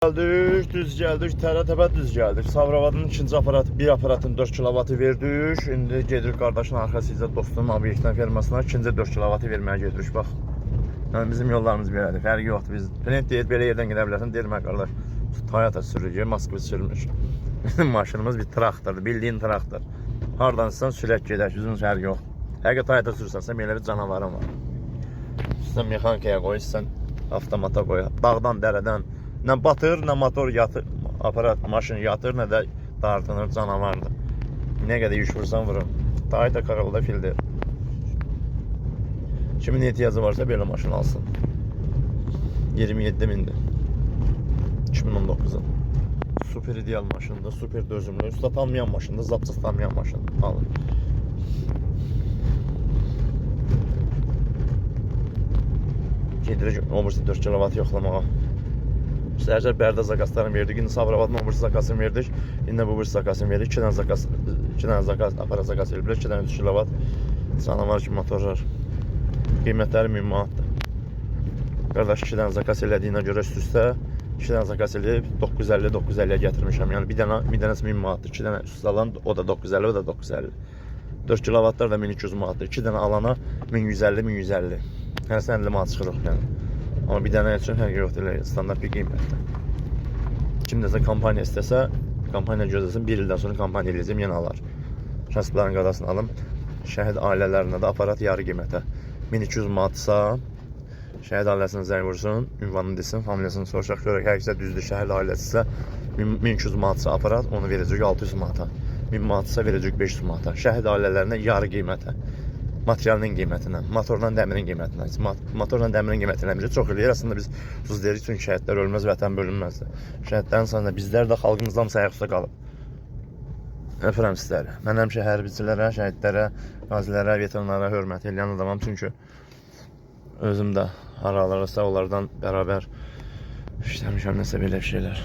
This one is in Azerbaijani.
Geldik, düz geldik, tərə-təpə düz geldik. Sabravadın ikinci aparatı, bir aparatın 4 kilovatı verdik. İndi gedirik qardaşın arxasıca dostunun obyektin firmasına ikinci 4 kilovatı verməyə gedirik. Bax, yəni bizim yollarımız belədir, fərqi yoxdur. Biz klient deyir, belə yerdən gedə bilərsən, deyir mən qardaş, Toyota sürücü, Moskva sürmüş. Bizim maşınımız bir traktordur, bildiğin traktor. Hardansan sürət gedək, bizim fərqi yox. Həqiqət Toyota sürsən, belə bir canavarın var. Sən mexanikaya qoy, sən avtomata qoy, dağdan, dərədən. Nə batır, nə motor yatır, aparat, maşın yatır, nə də dartınır, canavardır. Nə qədər yük vursan vurur. Toyota Corolla fildir. Kimin ehtiyacı varsa belə maşın alsın. 27 mindir. 2019'un. Super ideal maşındır, super dözümlü. Üstad almayan maşındır, zapsız almayan maşındır. Alın. Gedirik, obursi 4 kW yoxlamağa. Səhər Bərdə zakaslarını verdik. İndi Sabravadın obursi zakasını verdik. İndi bu bursi zakasını verdik. 2 dənə zakas, aparat zakası verdik. 2 dənə 3 kW canavar kimi motorlar. Qiymətləri 1000 manatdır. Qardaş 2 dənə zakas elədiyinə görə üst-üstə 2 dənə zakas eləyib 950-950'yə gətirmişəm. Yəni bir dənəsi 1000 manatdır. 2 dənə üst alan o da 950, o da 950. 4 kW'lar da 1200 manatdır. 2 dənə alana 1150-1150. Yəni sən 50 manat çıxırıq yəni. Amma bir dənə üçün hər yoxdur, elə standart bir qiymətdir. Kimdəsə kampaniya istəsə, kampaniya gözləsin, 1 ildən sonra kampaniya eləyəcəm, yenə alar. Şəxslərin qadasını alım. Şəhid ailələrinə də aparat yarı qiymətə. 1200 manatsa, şəhid ailəsinə zəng vursun, ünvanını desin, familiyasını soruşaq, görək, hər kəsə düzdür, şəhid ailəsinə 1200 manatsa aparat, onu verəcək 600 manata. 1000 manatsa verəcək 500 manata. Şəhid ailələrinə yarı qiymətə. Materialının qiymətinə, motorla dəmirin qiymətinə. Motorla dəmirin qiymətinə bilir. Çox eləyir. Əslində biz söz deyirik, çünki şəhidlər ölməz, vətən bölünməzdir. Şəhidlərin sonra bizlər də xalqımızdan sayaq üstə qalıb. Öpürəm sizləri. Mən həmişə hərbiçilərə, şəhidlərə, qazilərə, veteranlara hörmət eləyən adamam. Çünki özüm də aralarsa onlardan bərabər işləmişəm nəsə belə şeylər.